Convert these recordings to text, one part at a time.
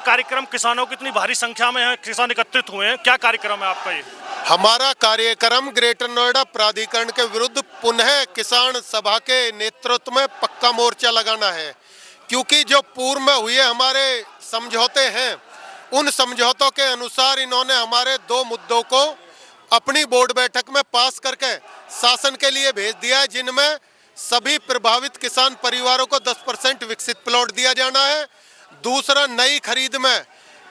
कार्यक्रम किसानों की इतनी भारी संख्या में है, किसान एकत्रित हुए हैं, क्या कार्यक्रम है आपका ये? हमारा कार्यक्रम ग्रेटर नोएडा प्राधिकरण के विरुद्ध पुनः किसान सभा के नेतृत्व में पक्का मोर्चा लगाना है, क्योंकि जो पूर्व में हुए हमारे समझौते हैं, उन समझौतों के अनुसार इन्होंने हमारे 2 मुद्दों को अपनी बोर्ड बैठक में पास करके शासन के लिए भेज दिया है, जिनमें सभी प्रभावित किसान परिवारों को 10% विकसित प्लॉट दिया जाना है। दूसरा, नई खरीद में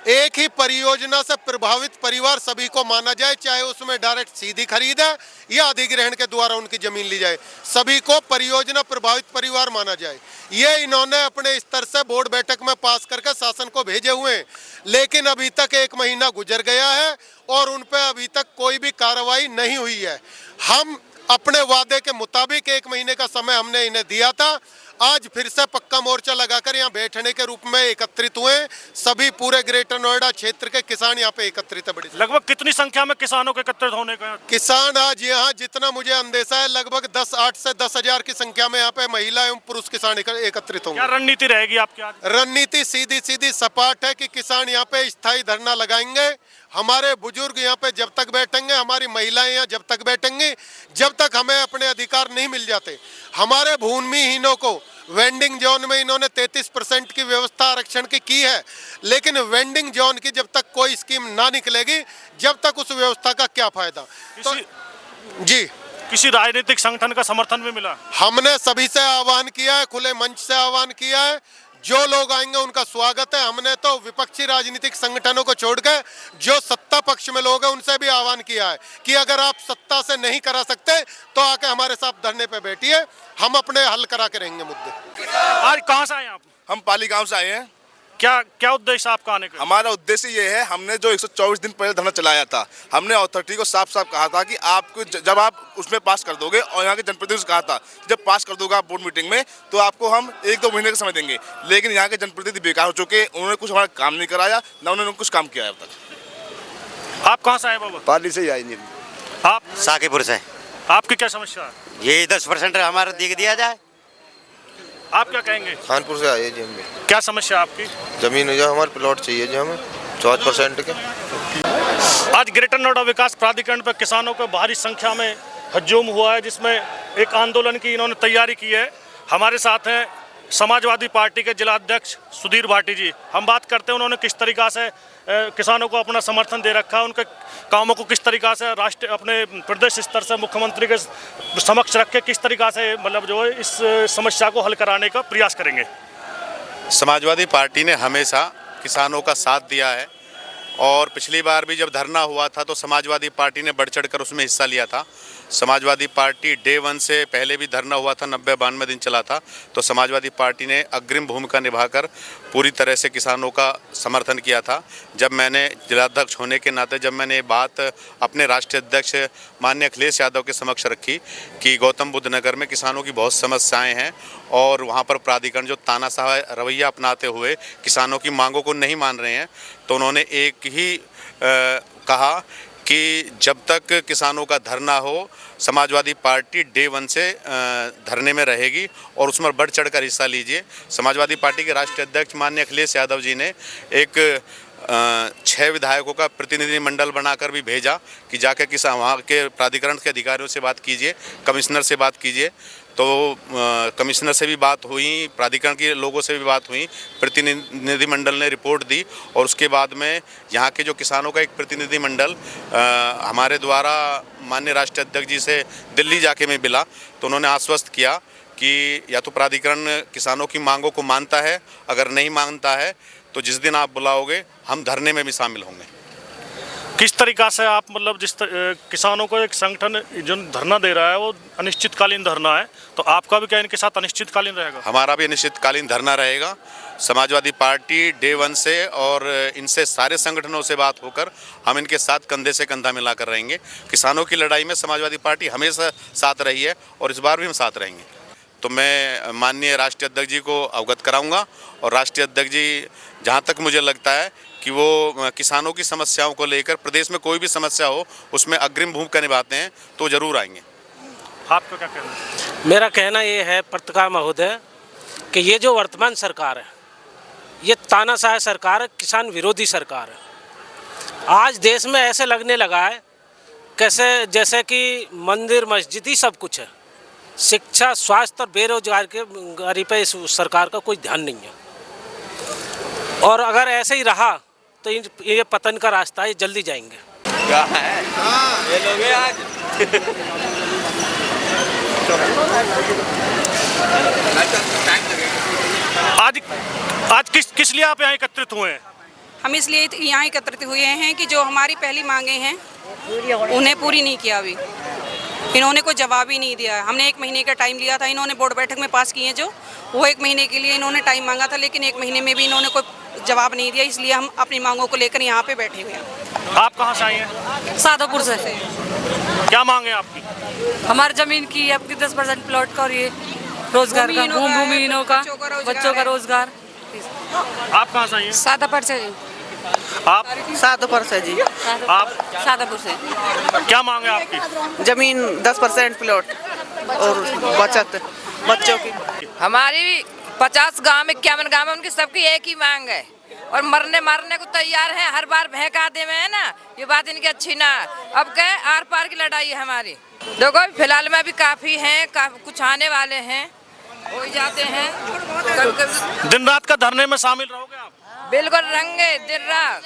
एक ही परियोजना से प्रभावित परिवार सभी को माना जाए, चाहे उसमें डायरेक्ट सीधी खरीद है या अधिग्रहण के द्वारा उनकी जमीन ली जाए, सभी को परियोजना प्रभावित परिवार माना जाए। ये इन्होंने अपने स्तर से बोर्ड बैठक में पास करके शासन को भेजे हुए हैं, लेकिन अभी तक 1 महीना गुजर गया है और उन पर अभी तक कोई भी कार्रवाई नहीं हुई है। हम अपने वादे के मुताबिक 1 महीने का समय हमने इन्हें दिया था। आज फिर से पक्का मोर्चा लगाकर यहाँ बैठने के रूप में एकत्रित हुए। सभी पूरे ग्रेटर नोएडा क्षेत्र के किसान यहाँ पे एकत्रित है। बड़ी लगभग कितनी संख्या में किसानों के एकत्रित होने का? किसान आज यहाँ जितना मुझे अंदेशा है लगभग 8 से 10,000 की संख्या में यहाँ पे महिला एवं पुरुष किसान एकत्रित होंगे। क्या रणनीति रहेगी आपकी आज? रणनीति सीधी सपाट है कि किसान यहाँ पे स्थायी धरना लगाएंगे। हमारे बुजुर्ग यहाँ पे जब तक बैठेंगे, हमारी महिलाएं यहाँ जब तक बैठेंगी, जब तक हमें अपने अधिकार नहीं मिल जाते। हमारे भूमिहीनों को वेंडिंग जोन में इन्होंने 33% की व्यवस्था आरक्षण की है, लेकिन वेंडिंग जोन की जब तक कोई स्कीम ना निकलेगी, जब तक उस व्यवस्था का क्या फायदा। तो जी, किसी राजनीतिक संगठन का समर्थन भी मिला? हमने सभी से आह्वान किया है, खुले मंच से आह्वान किया है। जो लोग आएंगे उनका स्वागत है। हमने तो विपक्षी राजनीतिक संगठनों को छोड़कर जो सत्ता पक्ष में लोग हैं उनसे भी आह्वान किया है कि अगर आप सत्ता से नहीं करा सकते तो आके हमारे साथ धरने पे बैठिए, हम अपने हल करा के रहेंगे मुद्दे। आज कहाँ से आए आप? हम पाली गांव से आए हैं। क्या उद्देश्य आपका आने का? हमारा उद्देश्य ये है, हमने जो 124 दिन पहले धरना चलाया था, हमने अथॉरिटी को साफ साफ कहा था कि आपको जब आप उसमें पास कर दोगे, और यहाँ के जनप्रतिनिधियों से कहा था जब पास कर दोगे आप बोर्ड मीटिंग में, तो आपको हम 1-2 महीने का समय देंगे। लेकिन यहाँ के जनप्रतिनिधि बेकार हो चुके, उन्होंने कुछ हमारा काम नहीं कराया, ना उन्होंने कुछ काम किया है अब तक। आप कहाँ से आए बाबा? पाली से ही आएंगे। आप? साकीपुर से। आपकी क्या समस्या है? ये 10% हमारा दिया जाए। आप क्या कहेंगे? कानपुर से आए जी हम भी। क्या समस्या आपकी? जमीन जो हमारे प्लॉट चाहिए जी हमें 4% के। आज ग्रेटर नोएडा विकास प्राधिकरण पर किसानों को भारी संख्या में हजूम हुआ है, जिसमें एक आंदोलन की इन्होंने तैयारी की है। हमारे साथ हैं समाजवादी पार्टी के जिला अध्यक्ष सुधीर भाटी जी। हम बात करते हैं उन्होंने किस तरीक़ा से किसानों को अपना समर्थन दे रखा है, उनके कामों को किस तरीक़ा से राष्ट्र अपने प्रदेश स्तर से मुख्यमंत्री के समक्ष रख के किस तरीक़ा से मतलब जो है इस समस्या को हल कराने का प्रयास करेंगे। समाजवादी पार्टी ने हमेशा किसानों का साथ दिया है और पिछली बार भी जब धरना हुआ था तो समाजवादी पार्टी ने बढ़ चढ़ कर उसमें हिस्सा लिया था। समाजवादी पार्टी डे 1 से पहले भी धरना हुआ था, 90-92 दिन चला था, तो समाजवादी पार्टी ने अग्रिम भूमिका निभाकर पूरी तरह से किसानों का समर्थन किया था। जब मैंने जिलाध्यक्ष होने के नाते जब मैंने ये बात अपने राष्ट्रीय अध्यक्ष माननीय अखिलेश यादव के समक्ष रखी कि गौतम बुद्ध नगर में किसानों की बहुत समस्याएं हैं और वहाँ पर प्राधिकरण जो तानाशाह रवैया अपनाते हुए किसानों की मांगों को नहीं मान रहे हैं, तो उन्होंने एक ही कहा कि जब तक किसानों का धरना हो, समाजवादी पार्टी डे 1 से धरने में रहेगी और उसमें बढ़ चढ़कर हिस्सा लीजिए। समाजवादी पार्टी के राष्ट्रीय अध्यक्ष माननीय अखिलेश यादव जी ने एक 6 विधायकों का प्रतिनिधिमंडल बनाकर भी भेजा कि जाकर किसान वहाँ के प्राधिकरण के अधिकारियों से बात कीजिए, कमिश्नर से बात कीजिए। तो कमिश्नर से भी बात हुई, प्राधिकरण के लोगों से भी बात हुई, प्रतिनिधिमंडल ने रिपोर्ट दी और उसके बाद में यहाँ के जो किसानों का एक प्रतिनिधिमंडल हमारे द्वारा माननीय राष्ट्रीय अध्यक्ष जी से दिल्ली जाके में मिला, तो उन्होंने आश्वस्त किया कि या तो प्राधिकरण किसानों की मांगों को मानता है, अगर नहीं मानता है तो जिस दिन आप बुलाओगे हम धरने में भी शामिल होंगे। किस तरीक़ा से आप मतलब किसानों को एक संगठन जो धरना दे रहा है वो अनिश्चितकालीन धरना है, तो आपका भी क्या इनके साथ अनिश्चितकालीन रहेगा? हमारा भी अनिश्चितकालीन धरना रहेगा। समाजवादी पार्टी डे 1 से और इनसे सारे संगठनों से बात होकर हम इनके साथ कंधे से कंधा मिलाकर रहेंगे। किसानों की लड़ाई में समाजवादी पार्टी हमेशा साथ रही है और इस बार भी हम साथ रहेंगे। तो मैं माननीय राष्ट्रीय अध्यक्ष जी को अवगत कराऊंगा और राष्ट्रीय अध्यक्ष जी जहां तक मुझे लगता है कि वो किसानों की समस्याओं को लेकर प्रदेश में कोई भी समस्या हो उसमें अग्रिम भूमिका निभाते हैं, तो जरूर आएंगे। आपका क्या कहना है? मेरा कहना ये है पत्रकार महोदय कि ये जो वर्तमान सरकार है ये तानाशाह सरकार है, किसान विरोधी सरकार है। आज देश में ऐसे लगने लगा है कैसे जैसे कि मंदिर मस्जिद ही सब कुछ है। शिक्षा, स्वास्थ्य और बेरोजगारी पे इस सरकार का कोई ध्यान नहीं है। और अगर ऐसे ही रहा तो ये पतन का रास्ता है, जल्दी जाएंगे। आज किस लिए आप यहाँ एकत्रित हुए हैं? हम इसलिए यहाँ एकत्रित हुए हैं कि जो हमारी पहली मांगे हैं उन्हें पूरी नहीं किया अभी। इन्होंने कोई जवाब ही नहीं दिया। हमने 1 महीने का टाइम लिया था, इन्होंने बोर्ड बैठक में पास किए जो वो 1 महीने के लिए इन्होंने टाइम मांगा था, लेकिन 1 महीने में भी इन्होंने कोई जवाब नहीं दिया। इसलिए हम अपनी मांगों को लेकर यहाँ पे बैठे हुए हैं। आप कहाँ से आई हैं? सादोपुर से। क्या मांगे आपकी? हमारी जमीन की आपकी 10% प्लॉट का और ये रोजगार का, भूमिहीनों का, बच्चों का रोजगार। आप कहाँ से आई हैं? सादापुर से जी। आप? सादोपुर से जी। आप? सादापुर से। क्या मांगे आपकी? जमीन 10% प्लॉट और बचत बच्चों की। हमारी 50 गांव में 51 गांव में उनकी सबकी एक ही मांग है और मरने मारने को तैयार है। हर बार बहका दे में है ना, ये बात इनकी अच्छी ना। अब कहे आर पार की लड़ाई है हमारी। देखो फिलहाल में अभी काफी हैं, कुछ आने वाले हैं, हो जाते हैं। दिन रात का धरने में शामिल रहोगे आप? बिल्कुल रहेंगे दिन रात।